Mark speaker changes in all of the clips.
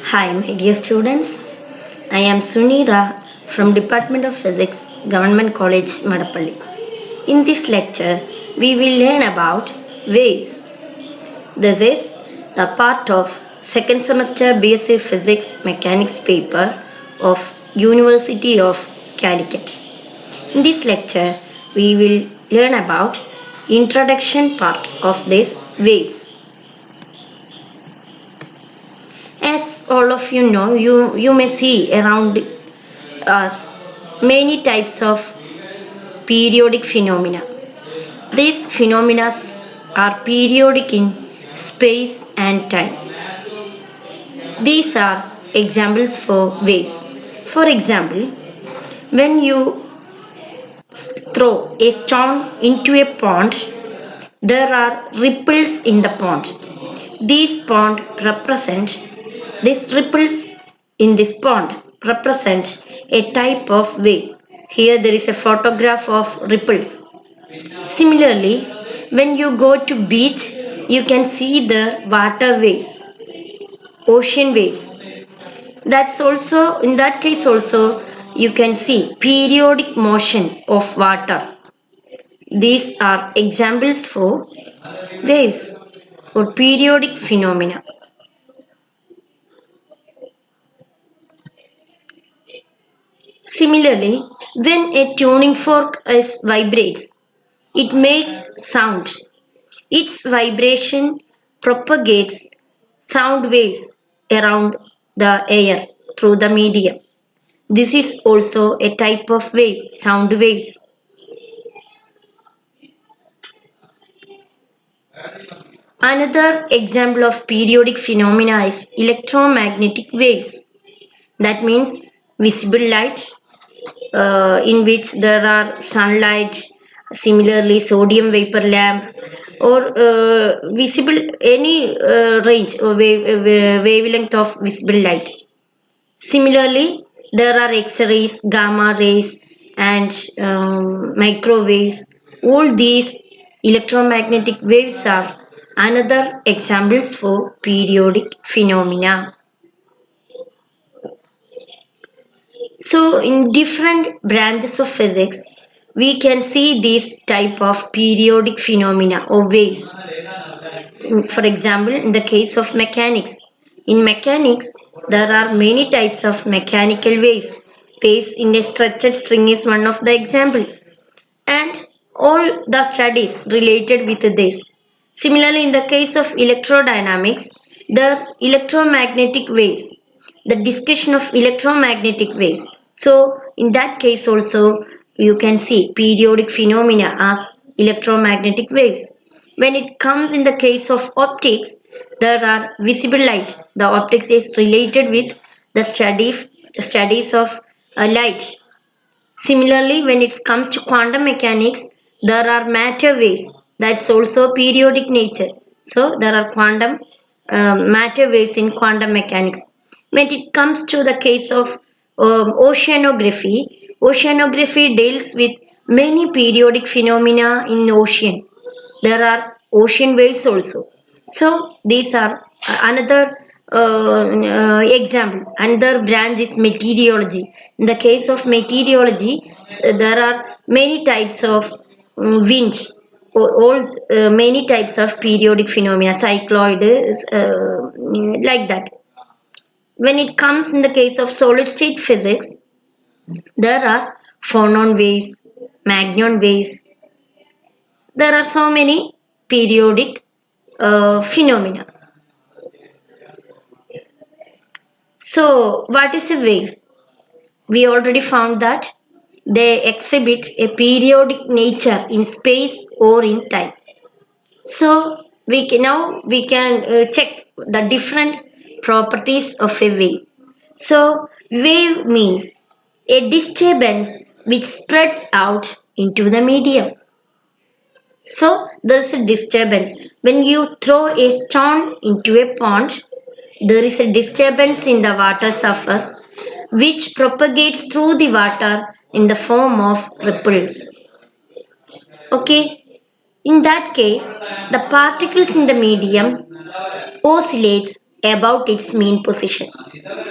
Speaker 1: Hi, my dear students. I am Sunira from Department of Physics, Government College, Madapalli. In this lecture, we will learn about waves. This is the part of second semester BSc Physics Mechanics paper of University of Calicut. In this lecture, we will learn about introduction part of this waves. As all of you know, you may see around us many types of periodic phenomena. These phenomena are periodic in space and time. These are examples for waves. For example, when you throw a stone into a pond, there are ripples in the pond. These ripples in this pond represent a type of wave. Here there is a photograph of ripples. Similarly, when you go to beach, you can see the water waves, ocean waves. That's also in that case also you can see periodic motion of water. These are examples for waves or periodic phenomena. Similarly, when a tuning fork vibrates, it makes sound. Its vibration propagates sound waves around the air through the medium. This is also a type of wave, sound waves. Another example of periodic phenomena is electromagnetic waves. That means visible light, in which there are sunlight, similarly sodium vapor lamp, or visible any range or wavelength of visible light. Similarly, there are X-rays, gamma rays, and microwaves. All these electromagnetic waves are another examples for periodic phenomena. So, in different branches of physics, we can see this type of periodic phenomena or waves. For example, in the case of mechanics, in mechanics, there are many types of mechanical waves. Waves in a stretched string is one of the example, and all the studies related with this. Similarly, in the case of electrodynamics, the electromagnetic waves, the discussion of electromagnetic waves. So, in that case also, you can see periodic phenomena as electromagnetic waves. When it comes in the case of optics, there are visible light. The optics is related with the studies of light. Similarly, when it comes to quantum mechanics, there are matter waves. That's also periodic nature. So there are quantum matter waves in quantum mechanics. When it comes to the case of oceanography deals with many periodic phenomena in ocean. There are ocean waves also. So these are another example. Another branch is meteorology. In the case of meteorology, there are many types of wind. All many types of periodic phenomena, cycloid, like that. When it comes in the case of solid state physics, there are phonon waves, magnon waves. There are so many periodic phenomena. So, what is a wave? We already found that they exhibit a periodic nature in space or in time. So, we can check the different properties of a wave. So, wave means a disturbance which spreads out into the medium. So there is a disturbance. When you throw a stone into a pond, there is a disturbance in the water surface which propagates through the water in the form of ripples. Okay, in that case, the particles in the medium oscillates about its mean position.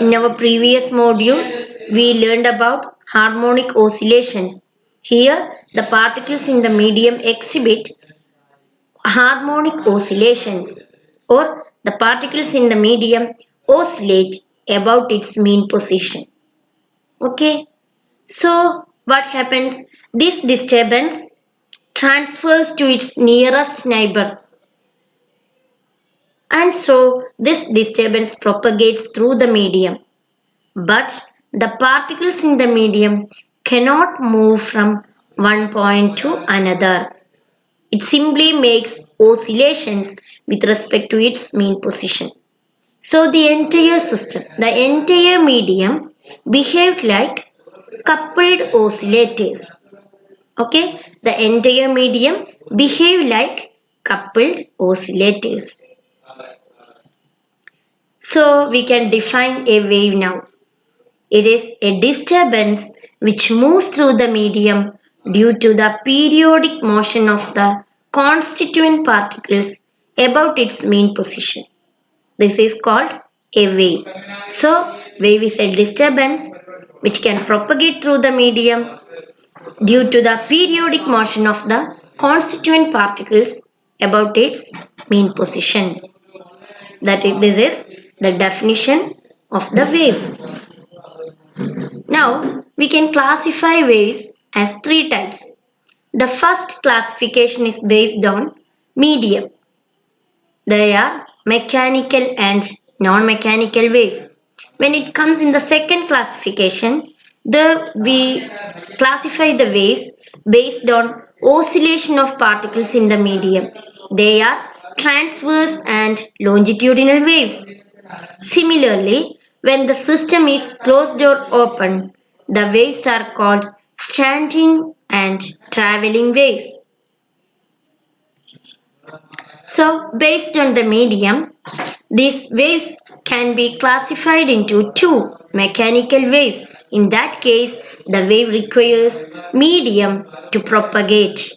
Speaker 1: In our previous module, we learned about harmonic oscillations. Here, the particles in the medium exhibit harmonic oscillations, or the particles in the medium oscillate about its mean position. Okay, so what happens? This disturbance transfers to its nearest neighbor, and so this disturbance propagates through the medium. But the particles in the medium cannot move from one point to another. It simply makes oscillations with respect to its mean position. So the entire system, the entire medium behaved like coupled oscillators. Okay, the entire medium behaved like coupled oscillators. So we can define a wave now. It is a disturbance which moves through the medium due to the periodic motion of the constituent particles about its mean position. This is called a wave. So, wave is a disturbance which can propagate through the medium due to the periodic motion of the constituent particles about its mean position. This is the definition of the wave. Now, we can classify waves as three types. The first classification is based on medium. They are mechanical and non-mechanical waves. When it comes in the second classification, we classify the waves based on oscillation of particles in the medium. They are transverse and longitudinal waves. Similarly, when the system is closed or open, the waves are called standing and traveling waves. So, based on the medium, these waves can be classified into two mechanical waves. In that case, the wave requires medium to propagate.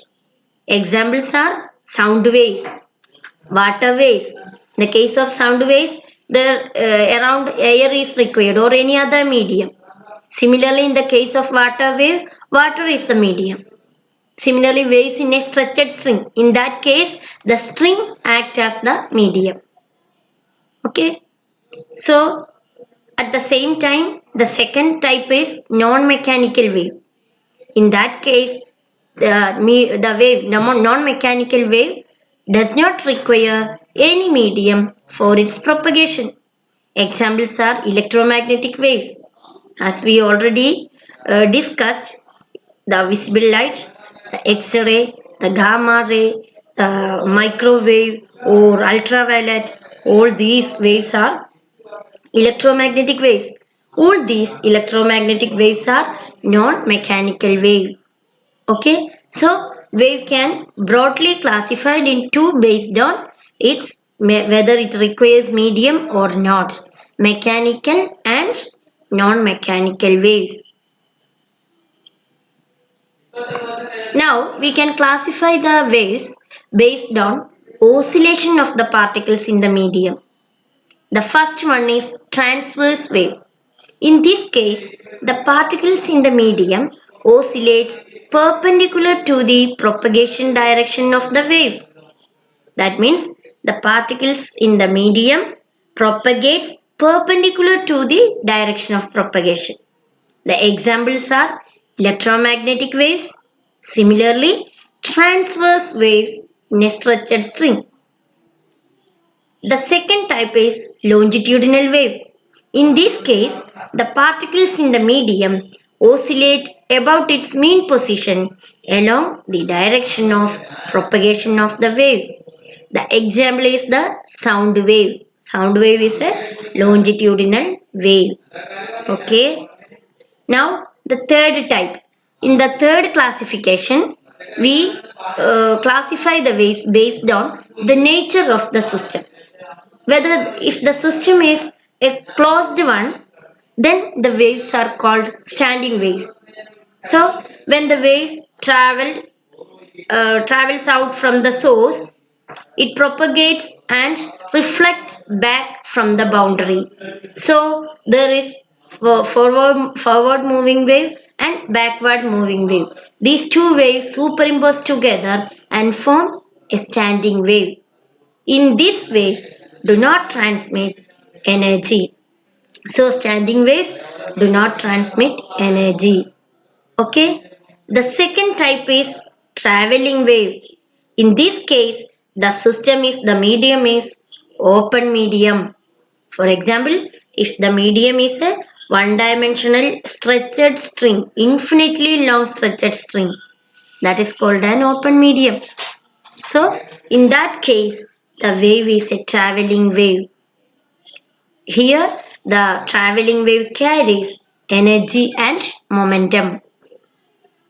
Speaker 1: Examples are sound waves, water waves. In the case of sound waves, around air is required or any other medium. Similarly, in the case of water wave, water is the medium. Similarly, waves in a stretched string. In that case, the string acts as the medium. Okay. So, at the same time, the second type is non-mechanical wave. In that case, the non-mechanical wave does not require any medium for its propagation. Examples are electromagnetic waves. As we already discussed, the visible light, the X-ray, the gamma ray, the microwave or ultraviolet, all these waves are electromagnetic waves. All these electromagnetic waves are non-mechanical wave. Okay, so wave can broadly classified into based on its whether it requires medium or not. Mechanical and non-mechanical waves. Now we can classify the waves based on oscillation of the particles in the medium. The first one is transverse wave. In this case, the particles in the medium oscillates perpendicular to the propagation direction of the wave. That means the particles in the medium propagates perpendicular to the direction of propagation. The examples are electromagnetic waves, similarly transverse waves in a stretched string. The second type is longitudinal wave. In this case, the particles in the medium oscillate about its mean position along the direction of propagation of the wave. The example is the sound wave. Sound wave is a longitudinal wave. Okay. Now, the third type. In the third classification, we classify the waves based on the nature of the system. Whether if the system is a closed one, then the waves are called standing waves. So when the waves travels out from the source, It propagates and reflects back from the boundary. So there is forward moving wave and backward moving wave. These two waves superimpose together and form a standing wave. In this wave, do not transmit energy. So standing waves do not transmit energy. Okay. The second type is traveling wave. In this case, the medium is open medium. For example, if the medium is a one-dimensional stretched string, infinitely long stretched string, that is called an open medium. So, in that case, the wave is a traveling wave. Here, the traveling wave carries energy and momentum.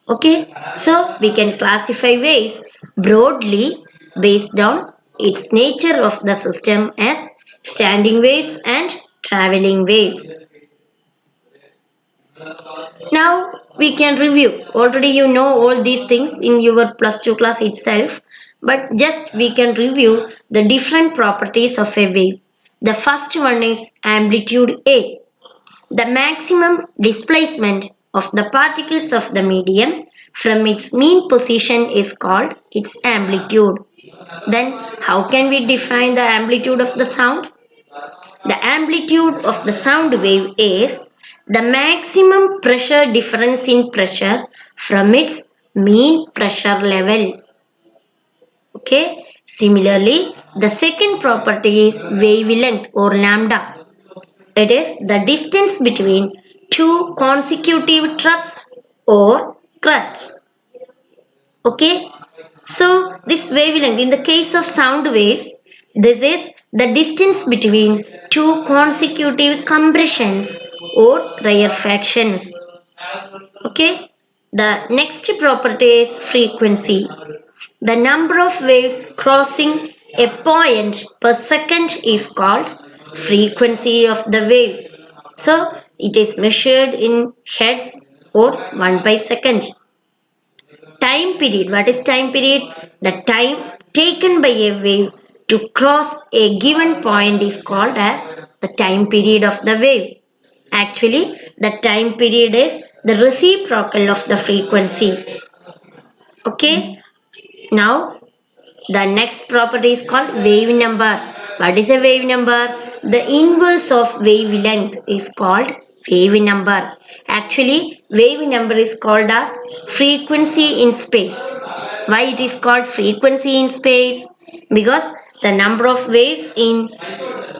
Speaker 1: Okay, so we can classify waves broadly based on its nature of the system as standing waves and traveling waves. Now we can review. Already you know all these things in your plus 2 class itself, but just we can review the different properties of a wave. The first one is amplitude A. The maximum displacement of the particles of the medium from its mean position is called its amplitude. Then how can we define the amplitude of the sound? The amplitude of the sound wave is the maximum pressure difference in pressure from its mean pressure level. Okay. Similarly, the second property is wavelength or lambda. It is the distance between two consecutive troughs or crests. Okay. So this wavelength, in the case of sound waves, this is the distance between two consecutive compressions or rarefactions. Okay. The next property is frequency. The number of waves crossing a point per second is called frequency of the wave. So it is measured in hertz or 1 by second. Time period. What is time period? The time taken by a wave to cross a given point is called as the time period of the wave. Actually, the time period is the reciprocal of the frequency. Okay. Now the next property is called wave number. What is a wave number? The inverse of wavelength is called wave number. Actually, wave number is called as frequency in space. Why it is called frequency in space? Because the number of waves in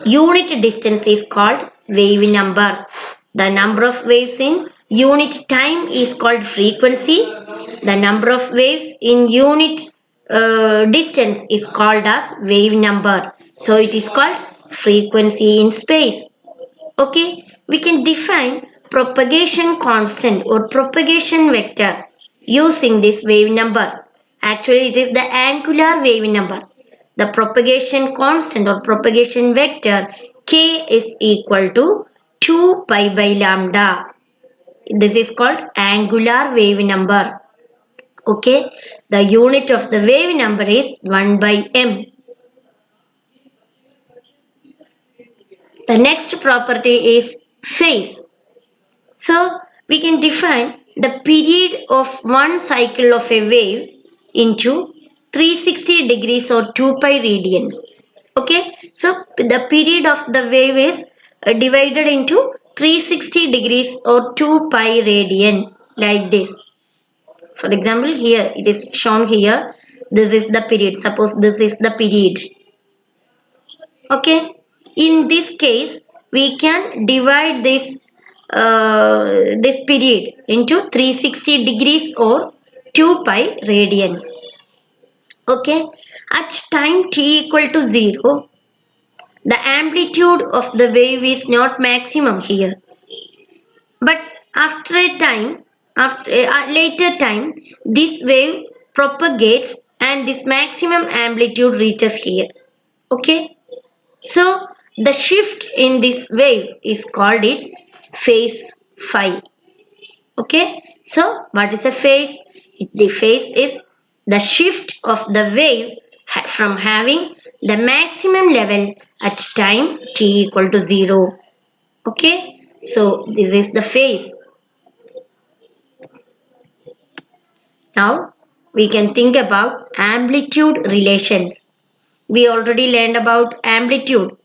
Speaker 1: unit distance is called wave number. The number of waves in unit time is called frequency. The number of waves in unit distance is called as wave number. So it is called frequency in space. Okay, we can define propagation constant or propagation vector using this wave number. Actually, it is the angular wave number. The propagation constant or propagation vector k is equal to 2 pi by lambda. This is called angular wave number. Okay, the unit of the wave number is 1 by m. The next property is phase. So we can define the period of one cycle of a wave into 360 degrees or 2 pi radians. Okay, so the period of the wave is divided into 360 degrees or 2 pi radian like this. For example, here it is shown here. This is the period. Suppose this is the period. Okay. In this case, we can divide this period into 360 degrees or 2 pi radians. Okay. At time t equal to 0, the amplitude of the wave is not maximum here. But after a time, after a later time, this wave propagates and this maximum amplitude reaches here. Okay. So the shift in this wave is called its phase phi. Okay. So what is a phase? The phase is the shift of the wave from having the maximum level at time t equal to 0. Okay, so this is the phase. Now we can think about amplitude relations. We already learned about amplitude.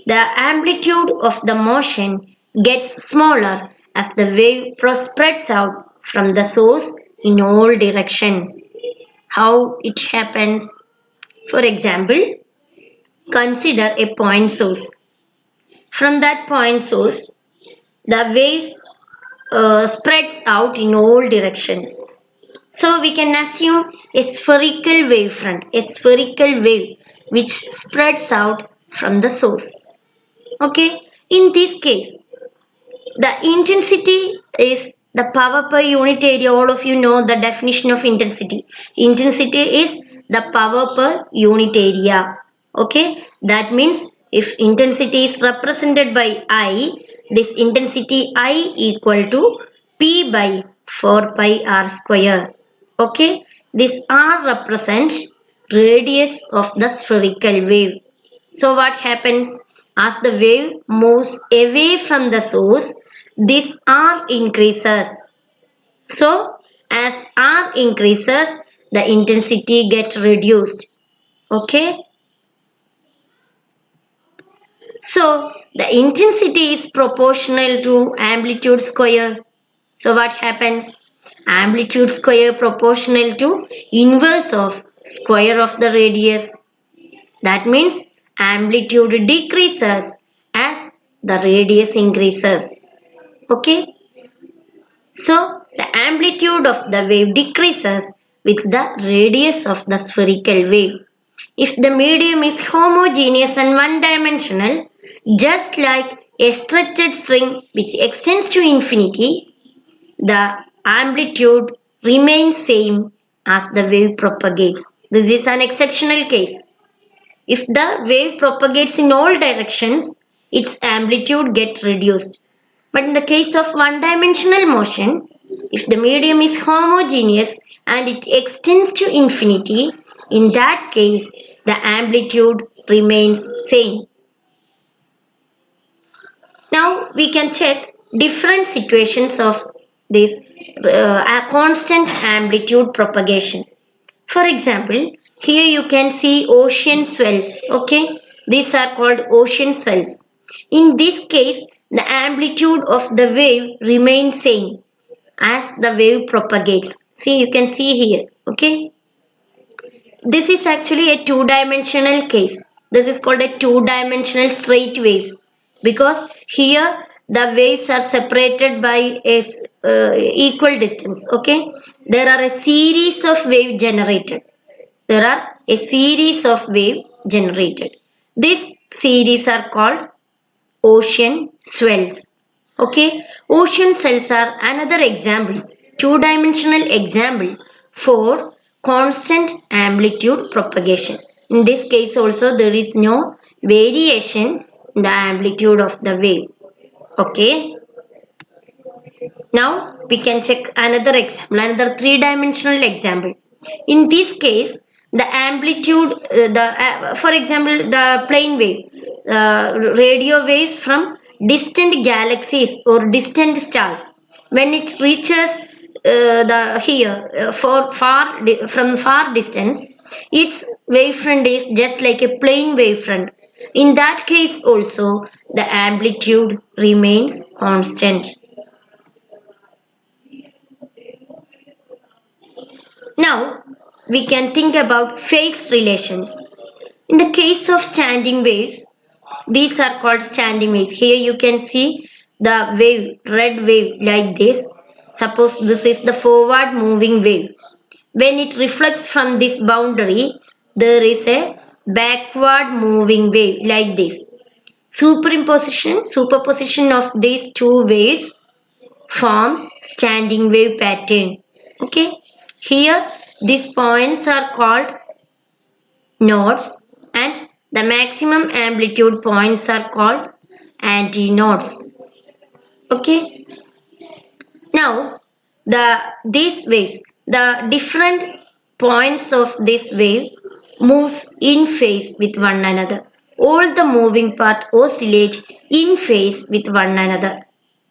Speaker 1: The amplitude of the motion gets smaller as the wave spreads out from the source in all directions. How it happens? For example, consider a point source. From that point source, the waves spreads out in all directions. So we can assume a spherical wavefront, a spherical wave which spreads out from the source. Okay, in this case, the intensity is the power per unit area. All of you know the definition of intensity. Intensity is the power per unit area. Okay, that means if intensity is represented by I, this intensity I equal to P by 4 pi r square. Okay, this r represents radius of the spherical wave. So what happens? As the wave moves away from the source, this R increases. So as R increases, the intensity gets reduced. Okay. So the intensity is proportional to amplitude square. So what happens? Amplitude square proportional to inverse of square of the radius. That means amplitude decreases as the radius increases. Okay. So the amplitude of the wave decreases with the radius of the spherical wave. If the medium is homogeneous and one-dimensional, just like a stretched string which extends to infinity, the amplitude remains same as the wave propagates. This is an exceptional case. If the wave propagates in all directions, its amplitude gets reduced. But in the case of one-dimensional motion, if the medium is homogeneous and it extends to infinity, in that case the amplitude remains same. Now we can check different situations of this constant amplitude propagation. For example, here you can see ocean swells. Okay, these are called ocean swells. In this case, the amplitude of the wave remains same as the wave propagates. See, you can see here. Okay, this is actually a two-dimensional case. This is called a two-dimensional straight waves because here the waves are separated by a equal distance. Okay, there are a series of wave generated. There are a series of wave generated. This series are called ocean swells. Okay, ocean swells are another example, two-dimensional example for constant amplitude propagation. In this case also there is no variation in the amplitude of the wave. Okay, now we can check another example, another three-dimensional example. In this case, the amplitude, for example, the plane wave, radio waves from distant galaxies or distant stars, when it reaches the here for from far distance, its wavefront is just like a plane wavefront. In that case also, the amplitude remains constant. Now we can think about phase relations. In the case of standing waves, these are called standing waves. Here you can see the wave, red wave like this. Suppose this is the forward moving wave. When it reflects from this boundary, there is a backward moving wave like this. Superposition of these two waves forms standing wave pattern. Okay, here these points are called nodes and the maximum amplitude points are called antinodes. Okay, now these waves, the different points of this wave moves in phase with one another. All the moving parts oscillate in phase with one another.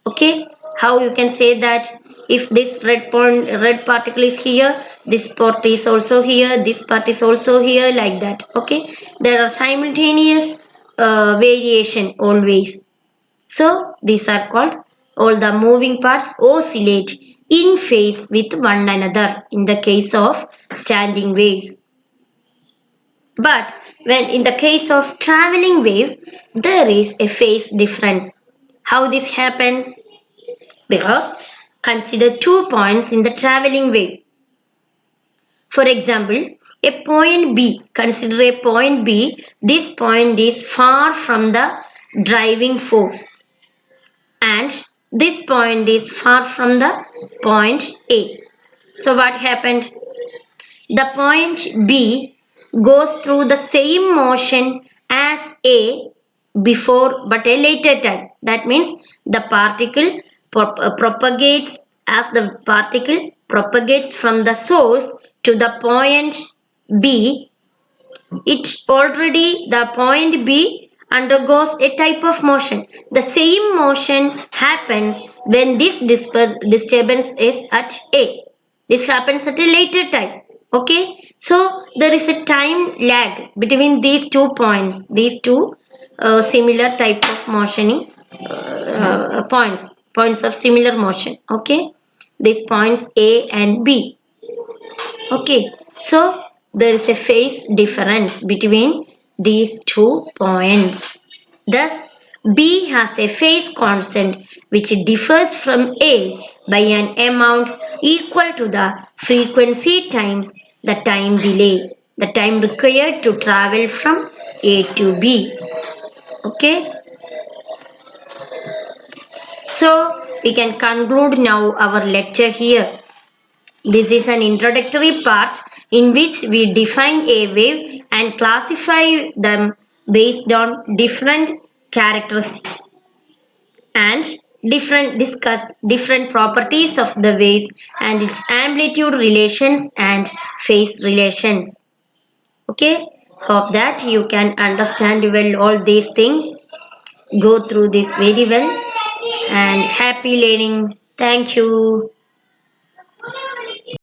Speaker 1: Okay, how you can say that if this red particle is here, this part is also here, this part is also here, like that. Okay, there are simultaneous variation always. So these are called, all the moving parts oscillate in phase with one another in the case of standing waves. But when in the case of traveling wave, there is a phase difference. How this happens? Because consider 2 points in the traveling wave. For example, a point B, consider a point B, this point is far from the driving force and this point is far from the point A. So what happened? The point B goes through the same motion as A before but a later time. That means the particle propagates, as the particle propagates from the source to the point B, it already, the point B undergoes a type of motion. The same motion happens when this disturbance is at A. This happens at a later time. Okay, so there is a time lag between these 2 points, these two similar type of motioning points of similar motion. Okay, these points A and B. Okay, so there is a phase difference between these 2 points. Thus, B has a phase constant which differs from A by an amount equal to the frequency times the time delay, the time required to travel from A to B. Okay, so we can conclude now our lecture here. This is an introductory part in which we define a wave and classify them based on different characteristics and discussed different properties of the waves and its amplitude relations and phase relations. Okay, hope that you can understand well all these things. Go through this very well and happy learning. Thank you.